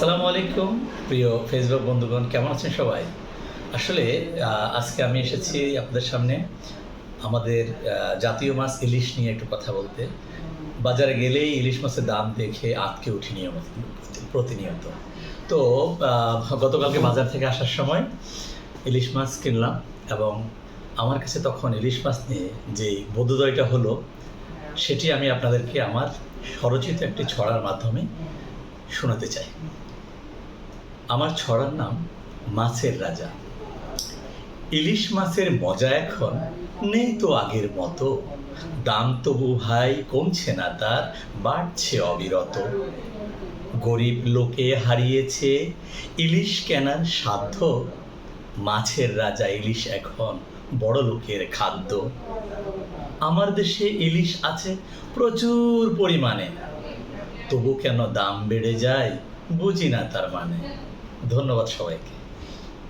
আসসালামু আলাইকুম প্রিয় ফেসবুক বন্ধুগণ, কেমন আছেন সবাই? আসলে আজকে আমি এসেছি আপনাদের সামনে আমাদের জাতীয় মাছ ইলিশ নিয়ে একটু কথা বলতে। বাজারে গেলেই ইলিশ মাছের দাম দেখে আঁতকে উঠি প্রতিনিয়ত। তো গতকালকে বাজার থেকে আসার সময় ইলিশ মাছ কিনলাম এবং আমার কাছে তখন ইলিশ মাছ নিয়ে যেই বোধোদয়টা হলো, সেটি আমি আপনাদেরকে আমার স্বরচিত একটি ছড়ার মাধ্যমে শোনাতে চাই। আমার ছড়ার নাম মাছের রাজা। ইলিশ মাছের মজা এখন নেই তো আগের মতো, দাম তবু ভাই কমছে না তার, বাড়ছে অবিরত। গরিব লোকে হারিয়েছে ইলিশ কেনার সাধ্য, মাছের রাজা ইলিশ এখন বড় লোকের খাদ্য। আমার দেশে ইলিশ আছে প্রচুর পরিমাণে, তবু কেন দাম বেড়ে যায় বুঝি না তার মানে। ধন্যবাদ সবাইকে।